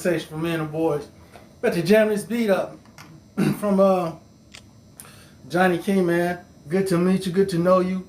conversation for men and boys. About to jam this beat up from Johnny King, man. Good to meet you. Good to know you.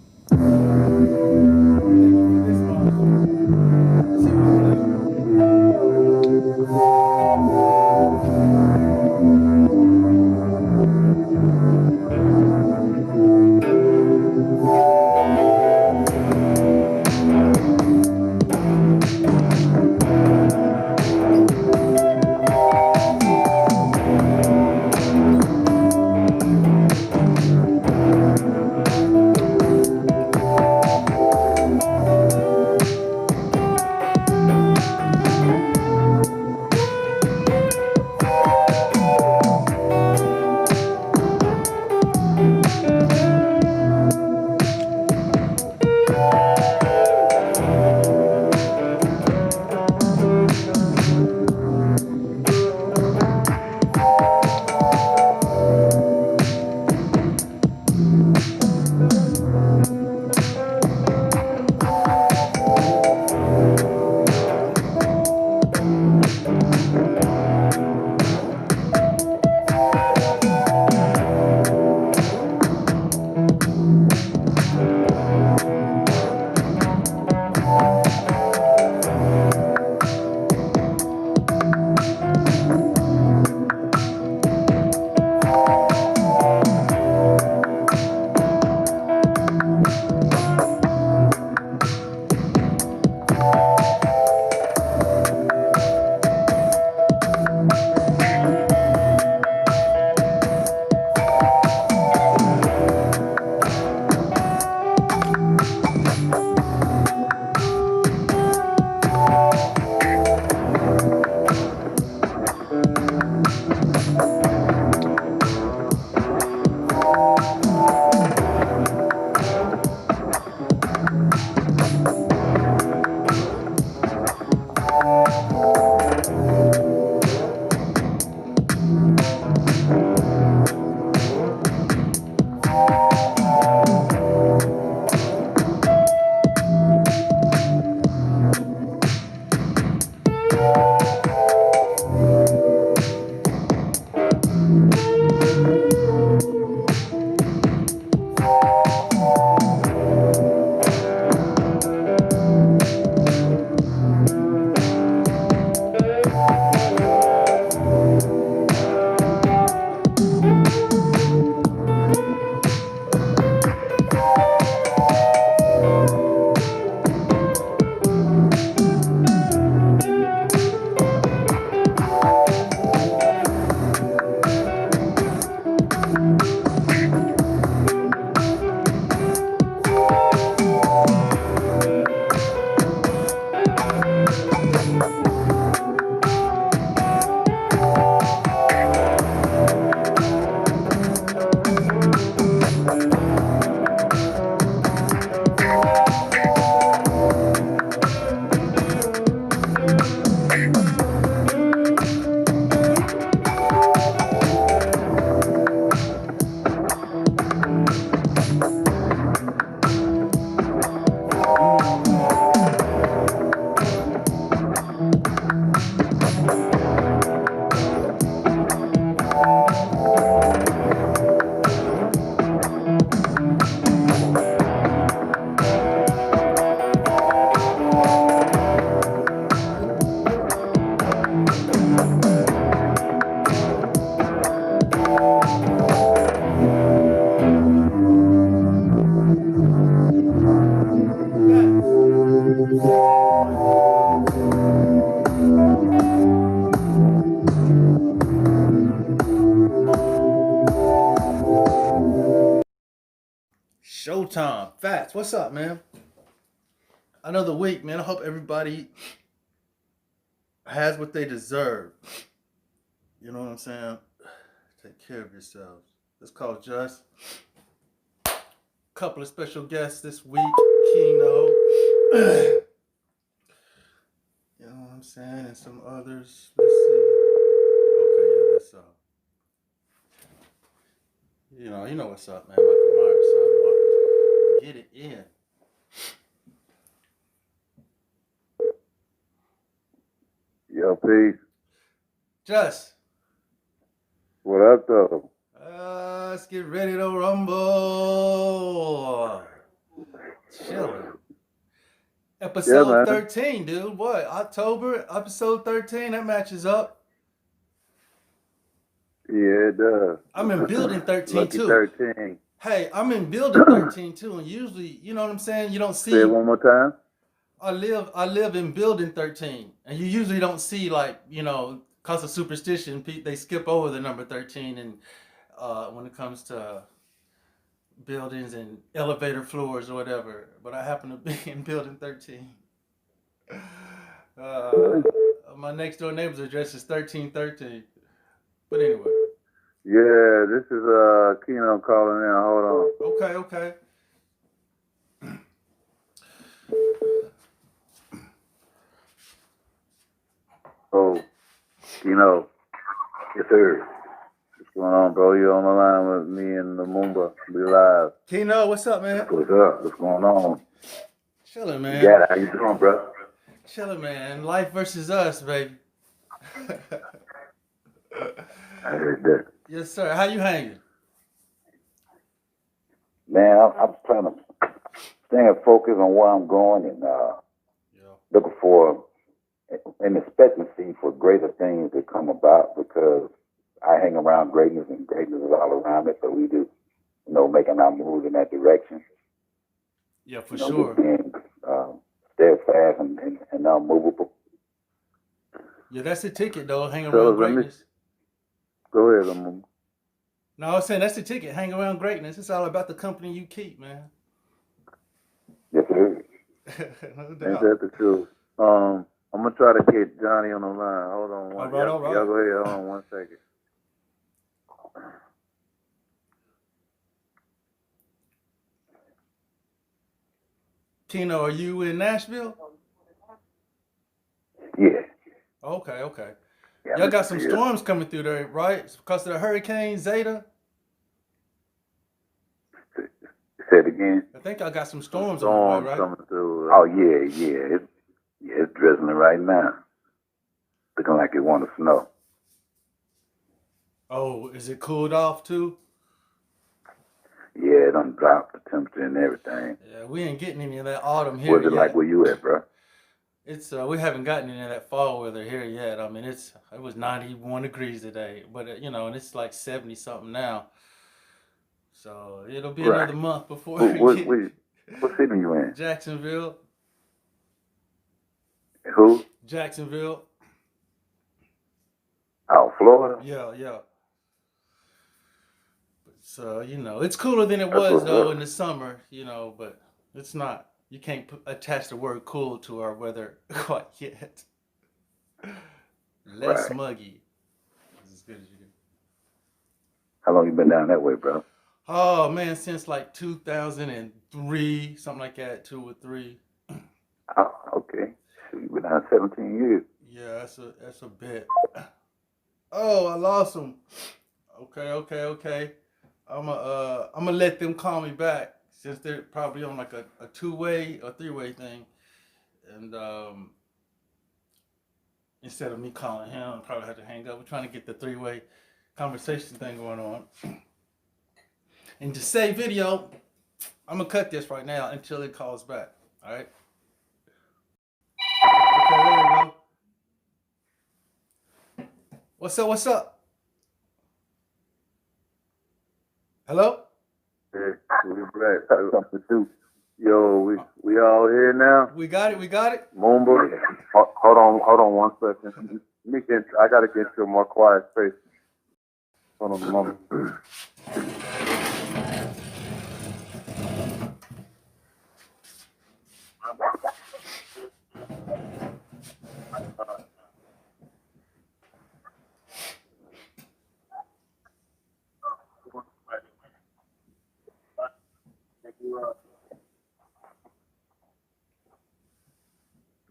Showtime. F.A.T.S. What's up, man? Another week, man. I hope everybody has what they deserve. You know what I'm saying? Take care of yourselves. Let's call Just. Couple of special guests this week. Keno. You know what I'm saying? And some others. Let's see. Okay, yeah, that's up. You know what's up, man. Michael Myers, son. Get it in. Yo, peace. Just. What up, though? Let's get ready to rumble. Chilling. Yeah, Episode man. 13, dude. What? October, episode 13. That matches up. Yeah, it does. I'm in building 13 Lucky too. 13. Hey, I'm in building 13 too. And usually, you know what I'm saying? You don't Say it see. one more time. I live in building 13. And you usually don't see, like, cause of superstition, they skip over the number 13 and when it comes to buildings and elevator floors or whatever. But I happen to be in building 13. Uh, my next door neighbor's address is 1313. But anyway. Yeah, this is Keno calling in. Hold on. Okay. Oh, Keno. Yes, sir. What's going on, bro? You on the line with me and Lumumba. We live. Keno, what's up, man? What's up? What's going on? Chilling, You man. got it. How you doing, bro? Chilling, man. Life versus us, baby. I heard that. Yes, sir. How you hanging? Man, I'm trying to stay focused on where I'm going and looking for an expectancy for greater things to come about because I hang around greatness and greatness is all around me. So we do, making our moves in that direction. Yeah, for sure. Being steadfast and unmovable. Yeah, that's the ticket, though. Hang So around greatness. Go ahead, Lumumba. No, I was saying that's the ticket. Hang around greatness. It's all about the company you keep, man. Yes, sir. No doubt. Ain't that the truth? I'm gonna try to get Johnny on the line. Hold on one. All right. Y'all go ahead. Hold on 1 second. Keno, are you in Nashville? Yeah. Okay. Yeah, Y'all got some storms coming through there, right? Because of the Hurricane Zeta? Say it again. I think y'all got some storms on the way, right? Coming through. Oh, yeah. It's drizzling right now. Looking like it want to snow. Oh, is it cooled off too? Yeah, it done dropped the temperature and everything. Yeah, we ain't getting any of that autumn here What's it yet. like where you at, bro? It's we haven't gotten any of that fall weather here yet. I mean, it was 91 degrees today, but and it's like 70 something now. So it'll be another month before what city you in? Jacksonville. Who? Jacksonville. Oh, Florida? Yeah. So, it's cooler than it was, though, in the summer, but it's not. You can't attach the word cool to our weather quite yet. Less smuggy. It's as good as you can. How long you been down that way, bro? Oh, man, since like 2003, something like that, 2 or 3. Oh, okay. So you've been down 17 years. Yeah, that's a bit. Oh, I lost them. Okay. I'm gonna let them call me back since they're probably on like a 2-way or 3-way thing, and instead of me calling him, I probably have to hang up. We're trying to get the 3-way conversation thing going on. And to save video, I'm gonna cut this right now until it calls back. All right. Okay, there we go. What's up? Hello? Hey, we back. Something to do. Yo, we all here now? We got it. Mumba. Hold on 1 second. I gotta get to a more quiet space. Hold on a moment.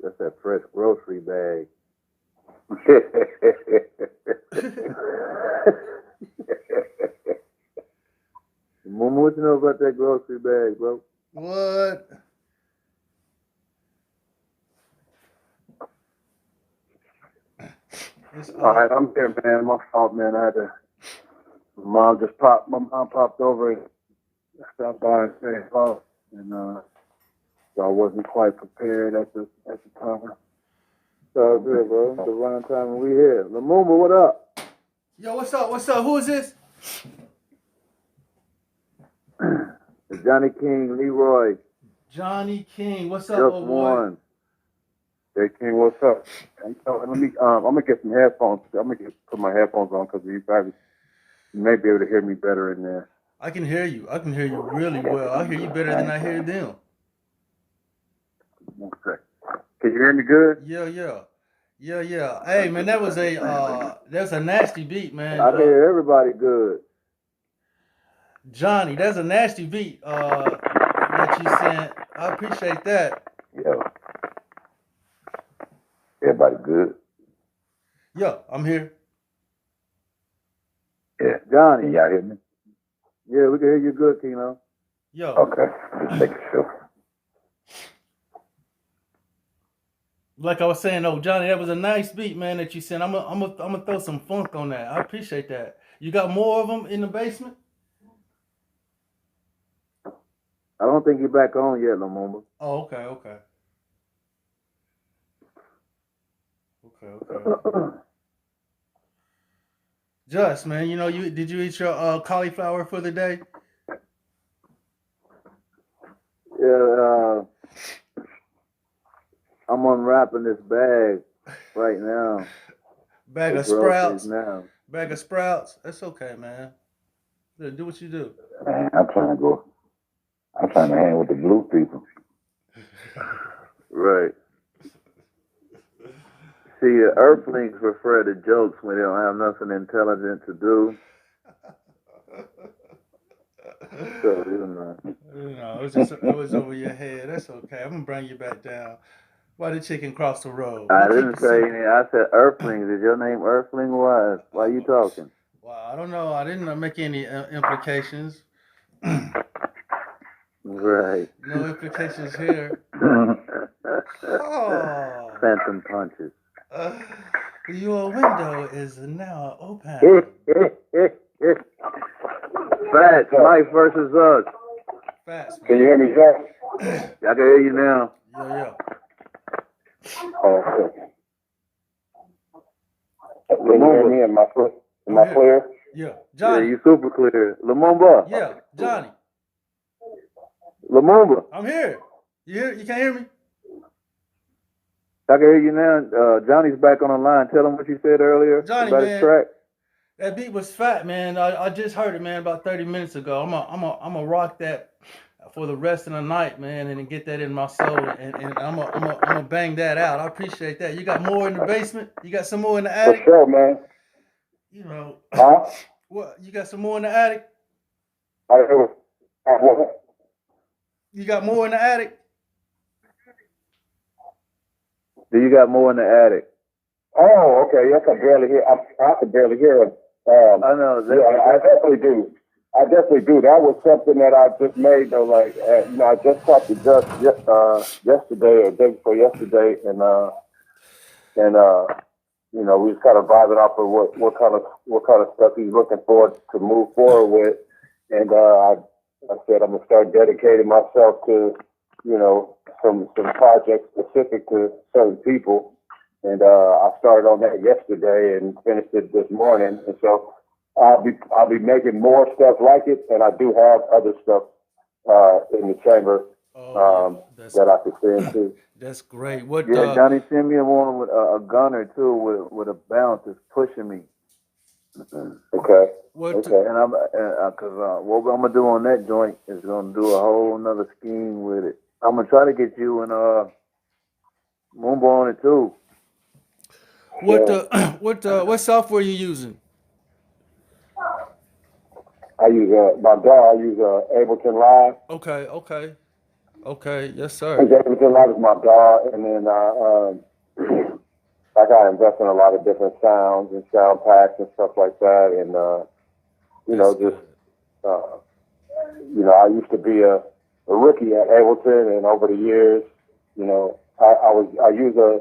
That's that fresh grocery bag. Mama, what you know about that grocery bag, bro? What? All right, I'm here, man. My fault, man. My mom popped over and stopped by and said hello, and so I wasn't quite prepared at the time. So good, bro. The run time, and we here. Lumumba, what up? Yo, what's up? What's up? Who is this? Johnny King, Leroy. Johnny King. What's up, Just old boy? one. Hey King, what's up? I'm gonna get some headphones. Put my headphones on because you may be able to hear me better in there. I can hear you. I can hear you really well. I hear you better than I hear them. Okay. Can you hear me good? Yeah. Hey man, that's a nasty beat, man. I hear everybody good. Johnny, that's a nasty beat that you sent. I appreciate that. Yeah. Everybody good? Yeah, I'm here. Yeah. Johnny. Can y'all hear me? Yeah, we can hear you good, Keno. Yo. Okay. Just making sure. Like I was saying, though, Johnny, that was a nice beat, man, that you sent. I'm gonna throw some funk on that. I appreciate that. You got more of them in the basement? I don't think you're back on yet, Lumumba. Oh, okay. Just, man, did you eat your cauliflower for the day? Yeah, I'm unwrapping this bag right now. Bag of sprouts. Bag of sprouts. That's okay, man. Do what you do. Man, I'm trying to hang with the blue people. Right. See, earthlings refer to jokes when they don't have nothing intelligent to do. So, it was over your head. That's okay. I'm gonna bring you back down. Why the chicken cross the road? I didn't say anything. I said earthlings. Is your name Earthling? Why are you talking? Well, I don't know. I didn't make any implications. Right. No implications here. Oh. Phantom punches. Your window is now open. F.A.T.S, life versus us. F.A.T.S, Can you hear me, Jack? I can hear you now. Yeah. Oh, okay. Can you hear me? Am I clear? Yeah. Johnny. Yeah, you super clear. Lumumba. Yeah, Johnny. Lumumba. I'm here. You can't hear me? I can hear you now. Johnny's back on the line. Tell him what you said earlier Johnny, about man, his track. That beat was fat, man. I just heard it, man, about 30 minutes ago. I'm a rock that for the rest of the night, man, and get that in my soul, and I'm a bang that out. I appreciate that. You got more in the basement? You got some more in the attic? For sure, man. Huh? What? You got some more in the attic? You got more in the attic? Do you got more in the attic? Oh, okay. Yes, I barely hear. I can barely hear it. I know. I definitely do. That was something that I just made though. Like, I just talked to yesterday or day before yesterday, and we was kind of vibing off of what kind of stuff he's looking forward to move forward with, and I said I'm gonna start dedicating myself to, some projects specific to certain people. And I started on that yesterday and finished it this morning. And so I'll be making more stuff like it, and I do have other stuff in the chamber that I could send too. That's great. Johnny sent me one with a gunner too, with a bounce that's pushing me. Okay. And I'm because what I'm gonna do on that joint is gonna do a whole another scheme with it. I'm gonna try to get you and Moomba on it too. What software are you using? I use my DAW. I use Ableton Live. Okay. Yes, sir. Ableton Live is my DAW, and then I got to invest in a lot of different sounds and sound packs and stuff like that, and I used to be a rookie at Ableton, and over the years, I use a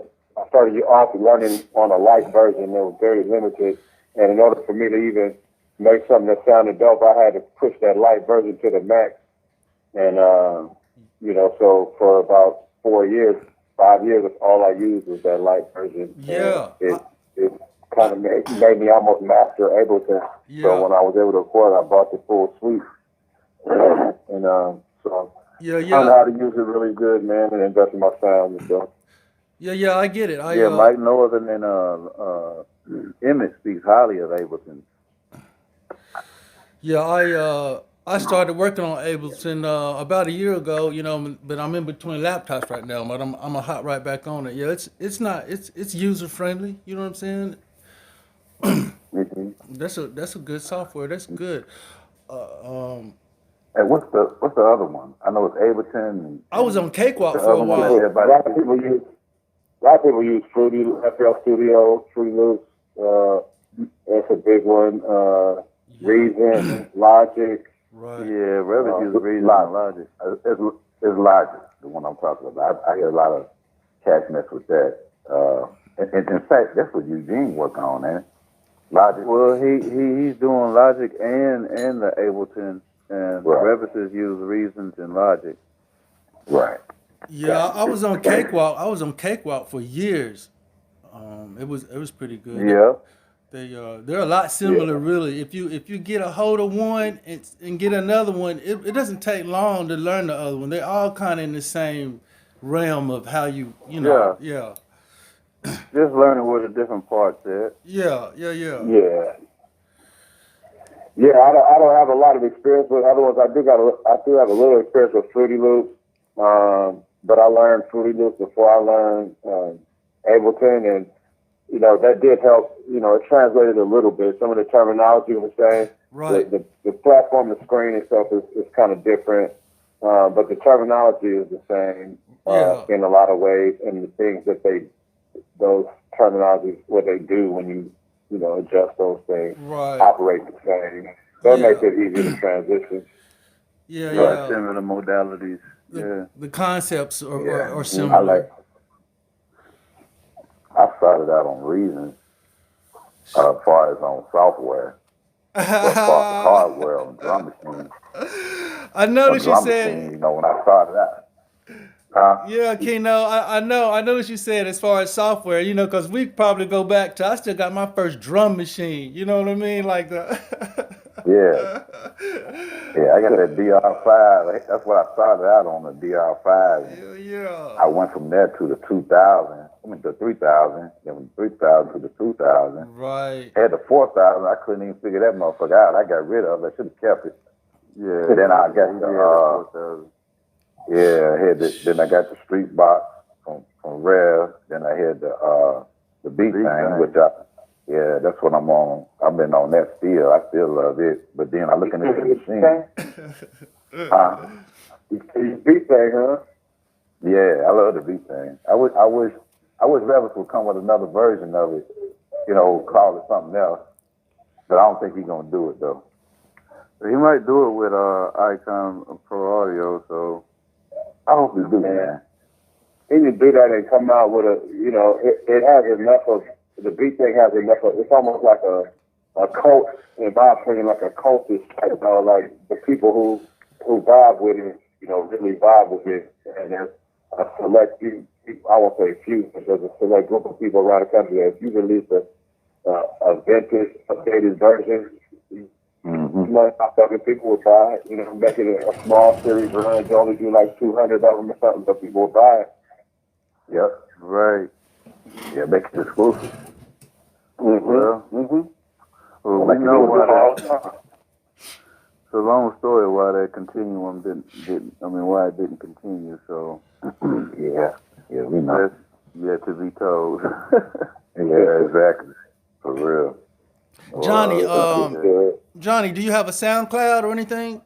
started off learning on a light version that was very limited. And in order for me to even make something that sounded dope, I had to push that light version to the max. And, so for about 5 years, all I used was that light version. Yeah. And it kind of made me almost master Ableton. Yeah. So when I was able to record, I bought the full suite. And so I learned how to use it really good, man, and invest in my sound and stuff. Yeah, I get it. Mike Northern and Emmett speaks highly of Ableton. Yeah, I started working on Ableton about a year ago, but I'm in between laptops right now. But I'm gonna hop right back on it. Yeah, it's user friendly. You know what I'm saying? Mm-hmm. That's a good software. That's good. And what's the other one? I know it's Ableton. And I was on Cakewalk the for a other one while. that A lot of people use Fruity, FL Studio, Fruity Loops. That's a big one. Reason, Logic. Right. Yeah, Revit uses Reason and Logic. It's Logic, the one I'm talking about. I hear a lot of cats mess with that. In fact, that's what Eugene working on, ain't it? Logic. Well, he's doing Logic and the Ableton, and Right. Revises use Reasons and Logic. Right. Yeah, I was on Cakewalk. I was on Cakewalk for years. It was pretty good. Yeah. They're a lot similar, really. If you get a hold of one and get another one, it doesn't take long to learn the other one. They're all kind of in the same realm of how you know. Yeah. Just learning where the different parts at. Yeah. Yeah. Yeah, I don't have a lot of experience with other ones. I do have a little experience with Fruity Loops, but I learned Fruity Loops before I learned Ableton, and that did help. It translated a little bit. Some of the terminology was the same. Right. The platform, the screen itself is kind of different, but the terminology is the same in a lot of ways, and the things that those terminologies, what they do when you adjust those things, operate the same. That makes it easier to transition. Yeah. Similar modalities. The concepts are similar. I started out on Reason as far as on software. As far as hardware on drum machines. I noticed you said. Machine, when I started out. Yeah, Keno, I know what you said as far as software, because we probably go back to, I still got my first drum machine, you know what I mean? Like the. Yeah, I got that DR5. That's what I started out on, the DR5. Yeah. I went from there to the 2000. I went to 3000, then from 3000 to the 2000. Right. Had the 4000. I couldn't even figure that motherfucker out. I got rid of it. I should have kept it. Yeah. Then I got the then I got the Street Box from Rev. Then I had the beat thing, which that's what I'm on. I've been on that still. I still love it. But then I look into the machine. Beat thing, huh? Yeah, I love the beat thing. I wish Revis would come with another version of it. Call it something else. But I don't think he's gonna do it though. He might do it with Icon Pro Audio, so I hope he do, man. He can do that and come out with it has enough of, the beat thing has enough of, it's almost like a cult, in my opinion, like a cultish type, like the people who vibe with it, really vibe with it, and there's a select few, I won't say few, but there's a select group of people around the country that if you release a vintage, updated version, people would buy it, make it a small series run, you only do like 200 of them or something, but people would buy it. Yep. right. Yeah, make it exclusive. Well, we know why it's a long story why that continuum why it didn't continue, so yeah, we know. that's yet to be told. Yeah, exactly. For real. Johnny, do you have a SoundCloud or anything?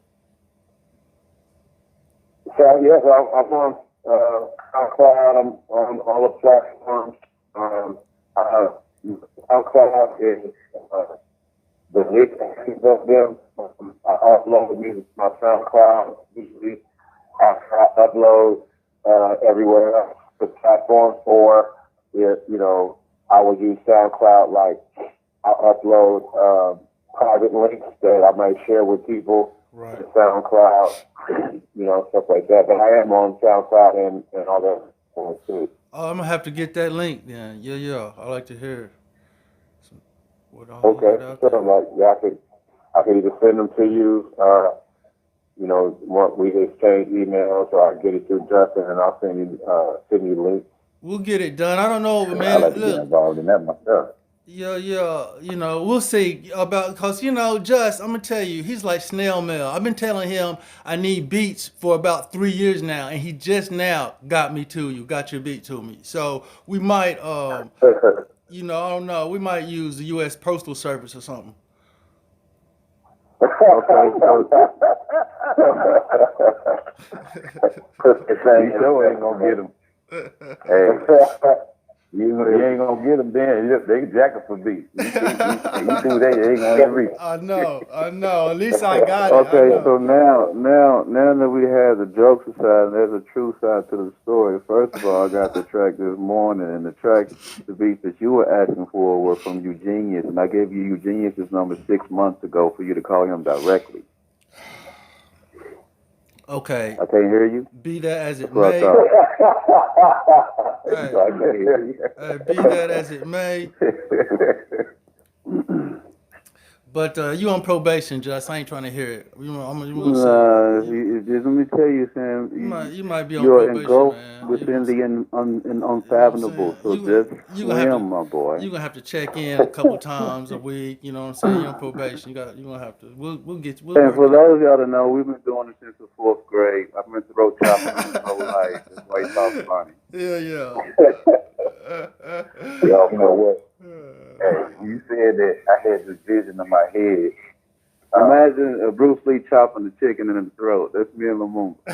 So yes, I'm on SoundCloud. I'm on all the platforms. SoundCloud is the least of them. I upload the music to my SoundCloud. Usually, I upload everywhere else the platform, or I would use SoundCloud. Like I'll upload private links that I might share with people Right. to SoundCloud, stuff like that. But I am on SoundCloud and all that ones too. Oh, I'm gonna have to get that link then. Yeah. I like to hear what all you Okay, got out so there. like I could either send them to you. We exchange emails, or I get it through Justin, and I'll send you links. We'll get it done. I don't know, I man. like to get Look, involved in that myself. yeah. We'll see about because Just I'm gonna tell you, he's like snail mail. I've been telling him I need beats for about 3 years now, and he just now got your beat to me. So we might, I don't know, we might use the U.S. Postal Service or something. Okay, so You sure ain't gonna get them. Hey, you ain't gonna get them then. They can jack us for beats. You do that, you ain't gonna even reach. I know. At least I got it. Okay, I know. so now that we have the jokes aside, and there's a true side to the story. First of all, I got the track this morning, and the beats that you were asking for were from Eugenius, and I gave you Eugenius's number 6 months ago for you to call him directly. Okay. I can't hear you. Be that as it That's what I may. thought. Hey, be that as it may. But you on probation, Just. I ain't trying to hear it. I'm gonna say. Let me tell you, Sam. You might be on You're probation, engulfed man. within the unfathomable. So just swim, my boy. You're gonna have to check in a couple times a week. You know what I'm saying? You're on probation. You're gonna have to. We'll And work for it out. those of y'all that know, we've been doing this since the 4th grade. I've been throat chopping my whole life. That's why he talks funny. Yeah. Y'all know what? Hey, you said that I had this vision in my head. Imagine Bruce Lee chopping the chicken in the throat. That's me and Lamont. I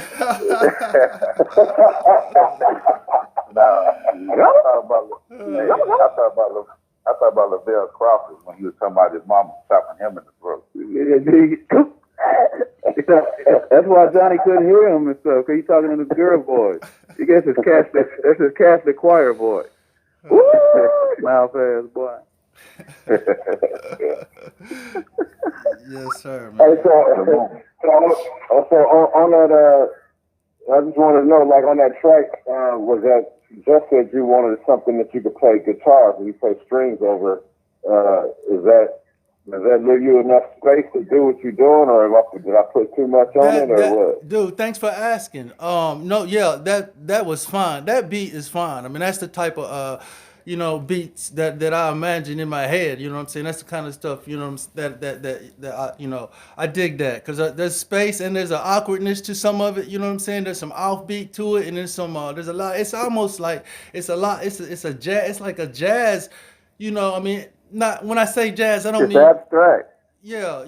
thought about Lavelle Crawford when he was talking about his mama chopping him in the throat. That's why Johnny couldn't hear him and stuff, because he's talking to the girl voice. He gets his Catholic choir voice. Mouth ass boy. Yes, sir, man. Hey, so on that, I just wanted to know, like on that track, was that just said you wanted something that you could play guitar, and you play strings over? Does that leave you enough space to do what you're doing, or did I put too much on it, or what? Dude, thanks for asking. No, yeah, that was fine. That beat is fine. I mean, that's the type of beats that I imagine in my head. You know what I'm saying? That's the kind of stuff, that I dig that because there's space and there's an awkwardness to some of it. You know what I'm saying? There's some offbeat to it, and there's a lot. It's almost like it's a lot. It's a jazz. It's like a jazz. I mean, not when I say jazz, I don't It's mean. abstract. Yeah,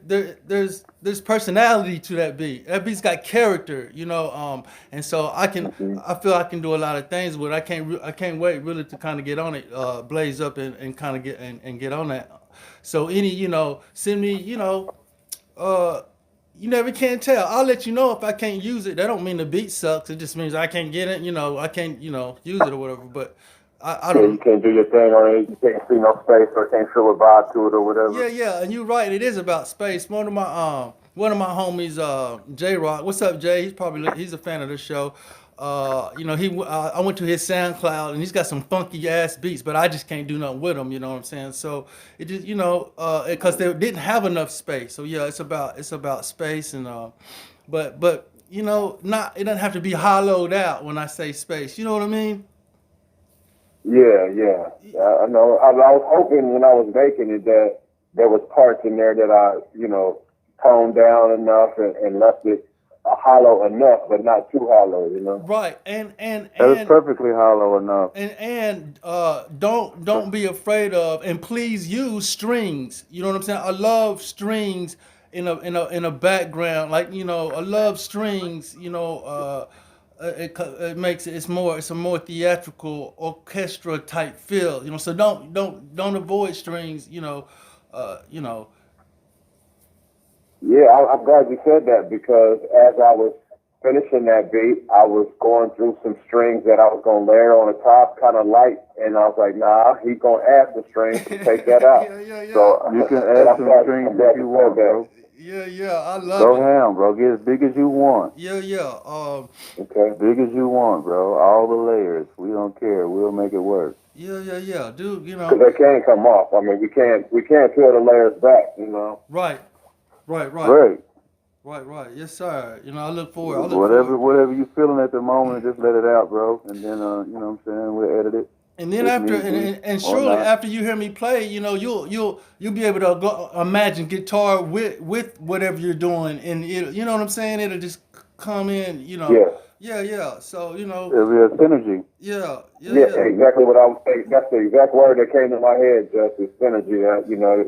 there's personality to that beat. That beat's got character, and so I feel I can do a lot of things with it. I can't wait really to kind of get on it, blaze up and kind of get on that. So send me, you never can tell. I'll let you know if I can't use it. That don't mean the beat sucks. It just means I can't get it, I can't, use it or whatever. But I don't. You can't do your thing, or you can't see no space, or can't feel a vibe to it, or whatever. Yeah, and you're right. It is about space. One of my homies, J Rock. What's up, Jay? He's a fan of the show. I went to his SoundCloud and he's got some funky ass beats, but I just can't do nothing with them. You know what I'm saying? So it just because they didn't have enough space. So yeah, it's about space and but not it doesn't have to be hollowed out when I say space. You know what I mean? Yeah. I know. I was hoping when I was making it that there was parts in there that I, toned down enough and left it hollow enough, but not too hollow, Right, and That is perfectly hollow enough. And don't be afraid of, and please use strings. You know what I'm saying? I love strings in a background, like I love strings. It makes it's a more theatrical orchestra type feel. So don't avoid strings. Yeah, I'm glad you said that, because as I was finishing that beat, I was going through some strings that I was going to layer on the top, kind of light, and I was like, nah, he's going to add the strings to take that out. Yeah. So You can add some strings if you want, bro. Yeah, I love Go it. ham, bro. Get as big as you want. Yeah. Okay. Big as you want, bro. All the layers. We don't care. We'll make it work. Yeah, dude. You Because know, they can't come off. I mean, we can't peel the layers back, you know. right. Yes, sir. You know, I look forward. Whatever you feeling at the moment, just let it out, bro. And then, you know what I'm saying? We'll edit it. And then if after, need be, and or surely not. after you hear me play, you know, you'll be able to go, imagine guitar with whatever you're doing, and you know what I'm saying? It'll just come in, you know. Yeah. So you know, It'll be a synergy. yeah. Exactly what I was saying. That's the exact word that came to my head, just is synergy. You know,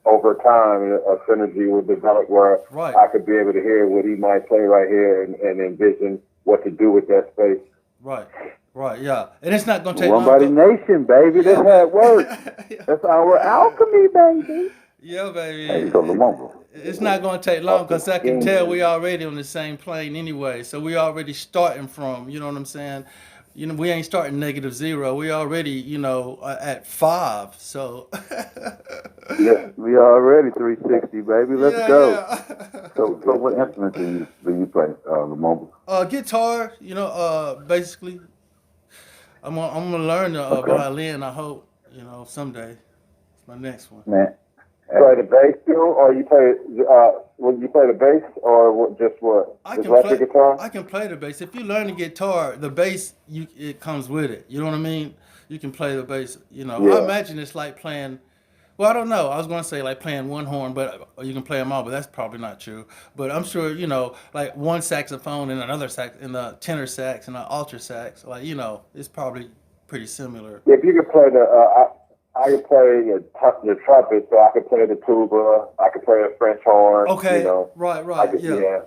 over time, a synergy will develop where Right. I could be able to hear what he might play right here and envision what to do with that space. Right, yeah. And it's not going to take One long. Body Nation, baby. That's how it works. That's our alchemy, baby. Yeah, baby. Hey, so Lumumba. It's not going to take long because I can tell we already on the same plane anyway. So we already starting from, you know what I'm saying? You know, we ain't starting -0. We already, you know, at 5. So. Yeah. We already 360, baby. Let's go. Yeah. So what instrument do you play, Lumumba? Guitar, you know, basically. I'm gonna learn the violin. I hope, you know, someday. It's my next one. Man, Play the bass too, or you play? Would you play the bass, or just what? I Just can electric guitar? I can play the bass. If you learn the guitar, the bass it comes with it. You know what I mean? You can play the bass. You know, Yeah. I imagine it's like playing. Well, I don't know. I was going to say like playing one horn, but you can play them all. But that's probably not true. But I'm sure, you know, like one saxophone and another sax, and the tenor sax and the alto sax. Like, you know, it's probably pretty similar. If you could play I could play the trumpet, so I could play the tuba. I could play a French horn. Okay. You know, Right. yeah.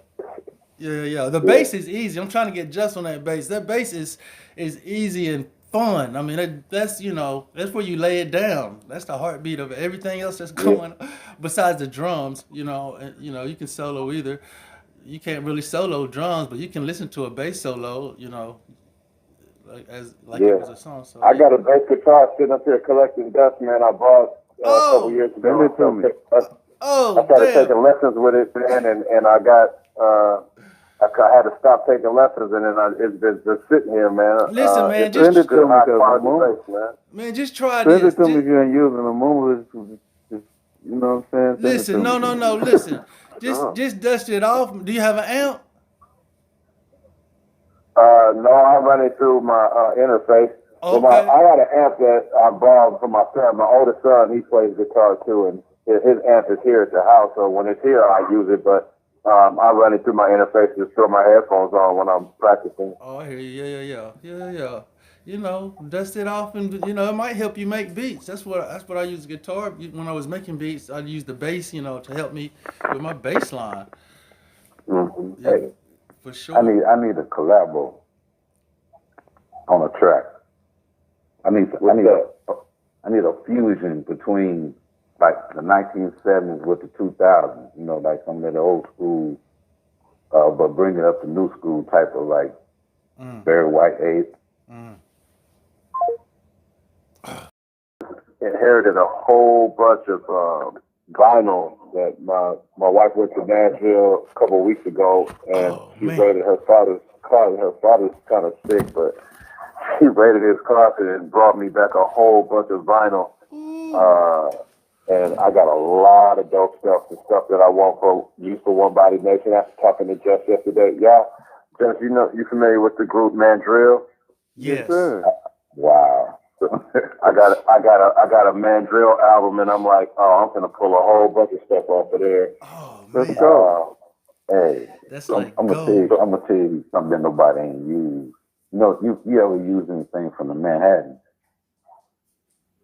Yeah. The bass is easy. I'm trying to get just on that bass. That bass is easy and fun. I mean, that's you know, that's where you lay it down. That's the heartbeat of everything else that's going. Besides the drums, you know, you can solo either. You can't really solo drums, but you can listen to a bass solo. You know, like it was a song. So I got a bass guitar sitting up here collecting dust, man. I bought a couple years ago. Send it to me. I started taking lessons with it, man, and I got I had to stop taking lessons, and then it's been just sitting here, man. Listen, man, it's just send it to me, high cause quality Lumumba. bass, man. Man, just try Send this. it to me if you ain't using the moment. You know what I'm saying? Send Listen, it to me. no. Listen, just dust it off. Do you have an amp? No, I run it through my interface. Okay. I got an amp that I borrowed from my son. My oldest son, he plays guitar too, and his amp is here at the house. So when it's here, I use it. But I run it through my interface, just throw my headphones on when I'm practicing. Oh, I hear you. Yeah. You know, dust it off, and you know, it might help you make beats. That's what I use guitar when I was making beats. I'd use the bass, you know, to help me with my bass line. Mm-hmm. Yeah, Hey, for sure. I need a collabo on a track. I need a fusion between like the 1970s with the 2000s. You know, like some of the old school, but bring it up to new school type of like Barry White Eighth. Inherited a whole bunch of vinyl that my wife went to Nashville a couple of weeks ago, and she raided her father's closet. Her father's kind of sick, but she raided his closet and brought me back a whole bunch of vinyl. And I got a lot of dope stuff, the stuff that I want for use for One Body Nation. After talking to Jeff yesterday, Jeff, you familiar with the group Mandrill? Yes. Sir. Wow. I got a Mandrill album, and I'm like, I'm gonna pull a whole bunch of stuff off of there. Oh Let's man, go. Hey, that's I'm like gonna gold. tell you something that nobody ain't used. You know, you ever use anything from the Manhattan?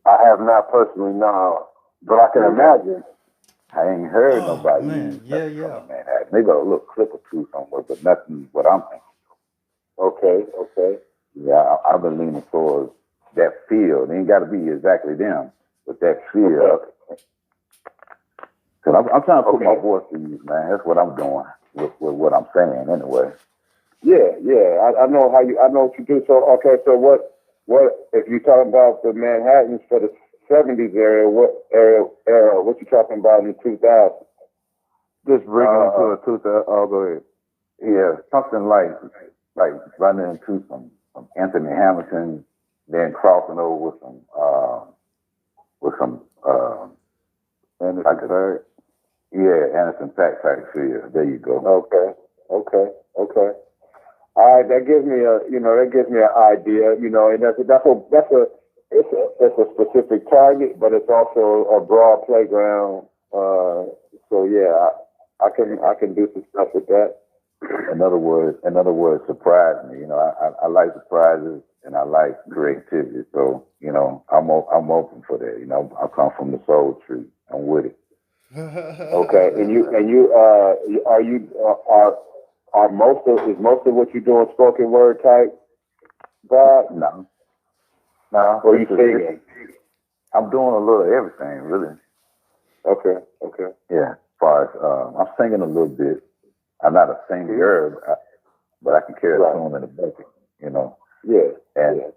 I have not personally now, but I can imagine. I ain't heard Oh, nobody man. use Yeah. nothing from the Manhattan. Maybe a little clip or two somewhere, but nothing what I'm thinking. Okay. Yeah, I've been leaning towards that feel. It ain't got to be exactly them, but that feel. Cause I'm trying to put my voice to use, man. That's what I'm doing. with what I'm saying anyway. Yeah. I know I know what you do. So okay, so what if you're talking about the Manhattans for the '70s era? What era? What you talking about in the 2000s? Just bringing them to a 2000. Oh, go ahead. Yeah, something like running into some Anthony Hamilton, then crossing over with some And like a, yeah, Anderson Paak type feel. There you go. Okay. All right, that gives me an idea, and it's a specific target, but it's also a broad playground. So yeah, I can do some stuff with that. In other words, surprise me. I like surprises and I like creativity. So I'm open for that. I come from the soul tree. I'm with it. Okay, and you are most of what you're doing spoken word type, Bob? No. Or you singing? I'm doing a little of everything, really. Okay. Yeah. As far as I'm singing a little bit. I'm not a singer, but I can carry a tune in the bucket. Yeah.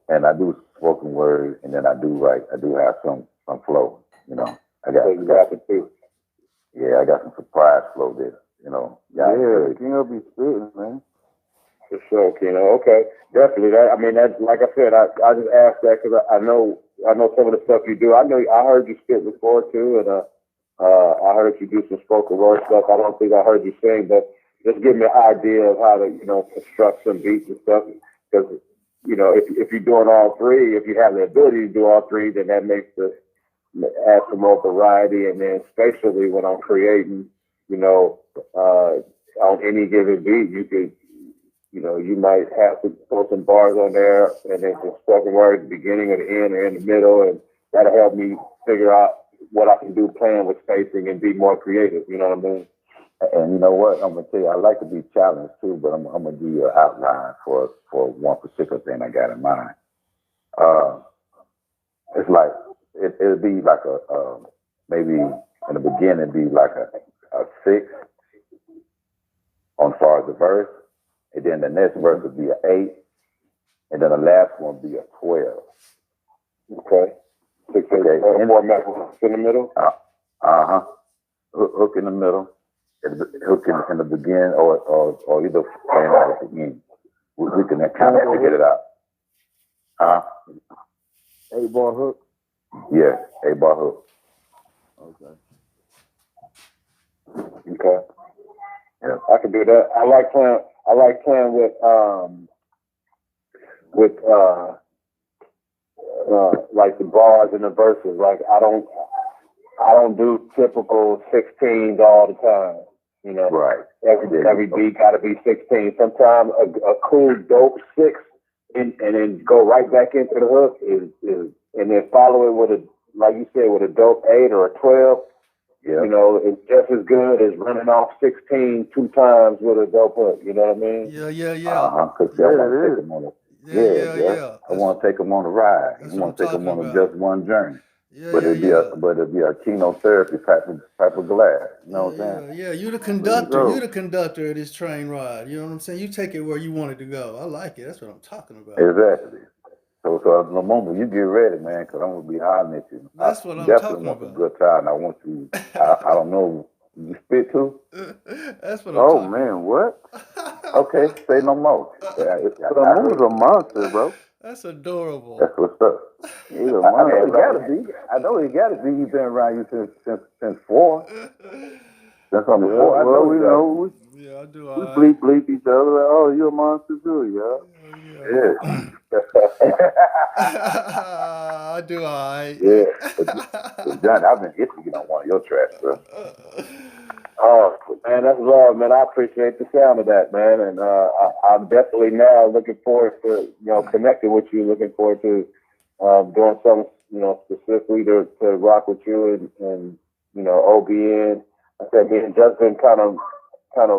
And I do spoken word, and then I do write. I do have some flow. I got. So you rap it too. Yeah, I got some surprise flow there. Yeah, Keno be spitting, man. For sure, Keno. Okay, definitely. That like I said, I just asked that because I know some of the stuff you do. I heard you spit before too, and I heard you do some spoken word stuff. I don't think I heard you sing, but just give me an idea of how to construct some beats and stuff. Because if you're doing all three, if you have the ability to do all three, then that makes add some more variety. And then spatially, when I'm creating, on any given beat, you could, you might have to throw some bars on there and then some spoken word at the beginning or the end or in the middle. And that'll help me figure out what I can do playing with spacing and be more creative. You know what I mean? And you know what? I'm going to tell you, I like to be challenged too, but I'm going to give you an outline for one particular thing I got in mind. It's like, it'll be like maybe in the beginning, it'd be like a 6 on far as the verse. And then the next verse would be an 8. And then the last one would be a 12. Okay. 6 okay. Format in the middle? Hook in the middle. Hook in the beginning or either playing out at the end. We can kind of figure it out. 8-bar hook? Yeah, 8-bar hook. Okay. Yeah. I can do that. I like playing with like the bars and the verses. Like I don't do typical 16s all the time. Right. Every beat got to be 16. Sometimes a cool dope 6 and then go right back into the hook is and then follow it with like you said, with a dope 8 or a 12. Yeah. It's just as good as running off 16 2 times with a dope hook. You know what I mean? Yeah. Because I want to take them on I want to take them on a ride. I want to take them on just one journey. But it'd be a chemotherapy type of glass. You know what I'm saying? Yeah. You're the conductor. You're the conductor of this train ride. You know what I'm saying? You take it where you want it to go. I like it. That's what I'm talking about. Exactly. So at the moment you get ready, man, because I'm gonna be hollering at you. That's what I'm definitely talking want about. a good time. I want you. I don't know. You spit too? That's what I'm talking about. Man, what? Okay, say no more. Samu's a monster, bro. That's adorable. That's what's up. He's a monster. I know he gotta be. I know he gotta be. He's been around you since 4. Since I'm 4. Well, we know. Yeah, I do. We bleep each other. Like, oh, you're a monster too, Yeah. I do. All right. Yeah. But Johnny, I've been itching to get on one of your tracks, bro. Oh, man, that's love, man. I appreciate the sound of that, man. And I'm definitely now looking forward to, connecting with you, looking forward to doing something, specifically to rock with you and OBN. I said, me and Justin kind of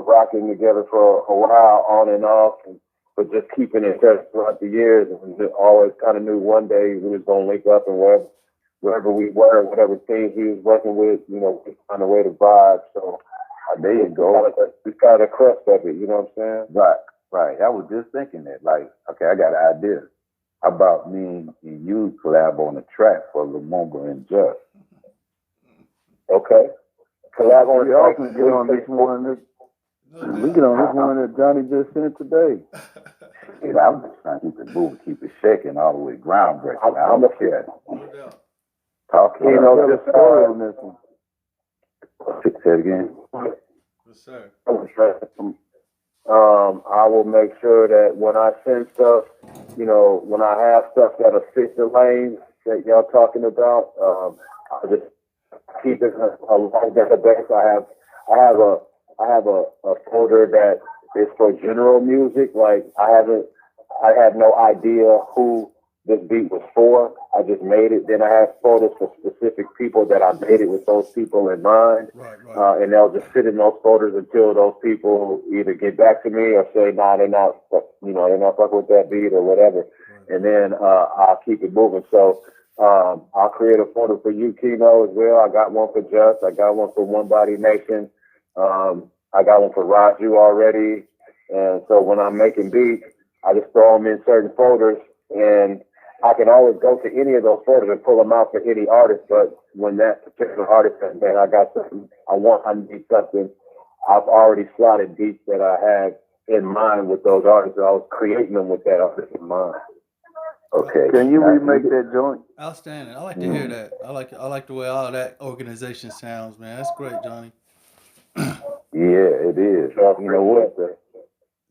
rocking together for a while on and off, but just keeping in touch throughout the years. And we always kind of knew one day we was going to link up and wherever we were, whatever team he was working with, we found a way to vibe. So There you go. It's kind of the crust of it, you know what I'm saying? Right. I was just thinking that. Like, okay, I got an idea. How about me and you collab on a track for Lumumba and Just? Okay. Collab on We also get on this one. We get on this one that Johnny just sent today. I'm just trying to keep it moving, keep it shaking all the way groundbreaking. I'm a kid. Talking. You know, just story on this one. Say it again. Yes, sir. I will make sure that when I send stuff, you know, when I have stuff that'll fit the lanes that y'all talking about, I just keep it a long database. I have a folder that is for general music. Like I had no idea who this beat was for. I just made it. Then I have folders for specific people that I made it with those people in mind. Right. And they'll just sit in those folders until those people either get back to me or say, nah, they're not fucking with that beat or whatever. Right. And then I'll keep it moving. So I'll create a folder for you, Keno, as well. I got one for Just. I got one for One Body Nation. I got one for Raju already. And so when I'm making beats, I just throw them in certain folders, and I can always go to any of those folders and pull them out for any artist. But when that particular artist says, man, I got something, I need something, I've already slotted beats that I had in mind with those artists. I was creating them with that artist in mind. Okay. Can you remake that joint? Outstanding. I like to hear that. I like the way all that organization sounds, man. That's great, Johnny. Yeah, it is. You know what?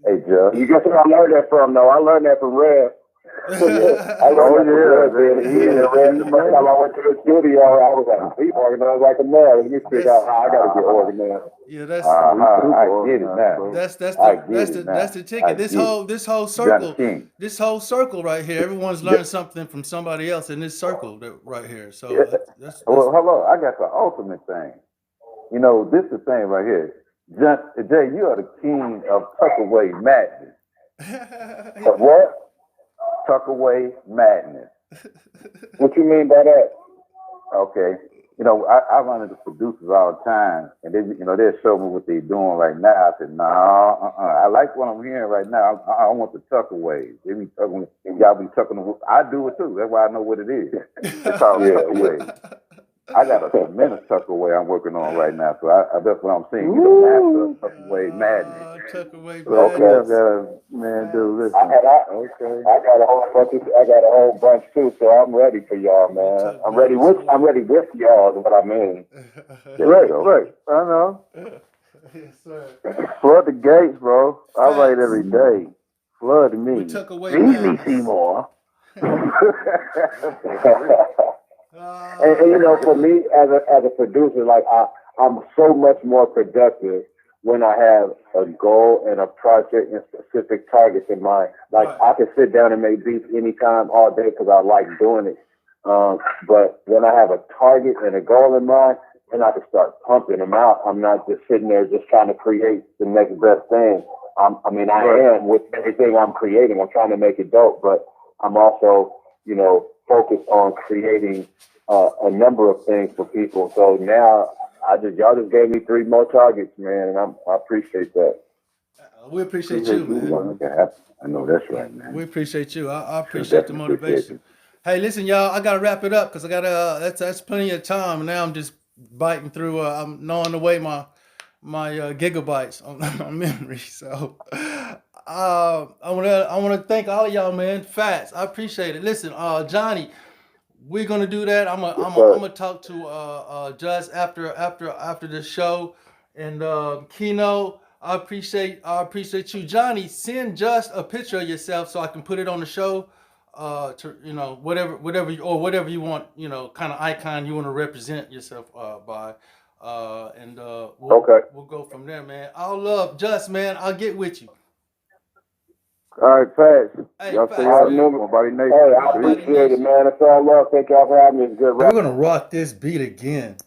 Hey, Jeff. You guess where I learned that from, though? I learned that from Rev. I learned that from Rev. The first time I went to the studio, I was like, I'm organized like a man. Let me figure out how I got to get organized. Yeah, that's I get it now. That's the ticket. This whole circle right here. Everyone's learned something from somebody else in this circle right here. So that's well, hello. I got the ultimate thing. You know, this is the thing right here. Jay, you are the king of tuckaway madness. Of what? Tuckaway madness. What you mean by that? Okay. You know, I run into producers all the time, and they'll show me what they're doing right now. I said, I like what I'm hearing right now. I want the tuckaways. They be tucking, y'all be tucking. I do it too. That's why I know what it is. It's called tuckaway. I got a tremendous tuckaway I'm working on right now, so that's what I'm saying. You know, master tuckaway madness. Tuckaway Okay, man, dude, listen. I got a whole bunch too, so I'm ready for y'all, man. I'm ready with y'all. Is what I mean. Right. I know. Yes, sir. Flood the gates, bro. I write every day. Flood me. We tuck away Feed me, Seymour. And you know, for me as a producer, like I'm so much more productive when I have a goal and a project and specific targets in mind. Like I can sit down and make beats anytime, all day, because I like doing it. But when I have a target and a goal in mind, then I can start pumping them out. I'm not just sitting there just trying to create the next best thing. I am with everything I'm creating. I'm trying to make it dope, but I'm also, you know, focused on creating a number of things for people. So now y'all just gave me 3 more targets, man, and I appreciate that. We appreciate you, man. I know that's right, man. We appreciate you. I appreciate the motivation. Hey, listen, y'all, I gotta wrap it up because I gotta. That's plenty of time. Now I'm just biting through. I'm gnawing away my gigabytes on memory. So I wanna thank all of y'all, man. F.A.T.S, I appreciate it. Listen, Johnny, we're gonna do that. I'm gonna talk to Just after the show, and Keno. I appreciate you, Johnny. Send Just a picture of yourself so I can put it on the show. To whatever you want, kind of icon you want to represent yourself by. We'll go from there, man. All love, Just, man. I'll get with you. All right, F.A.T.S. Hey, y'all stay out there. Nobody Nation. Hey, I appreciate it, man. It's all love. Thank y'all for having me. It's good. We're gonna rock this beat again.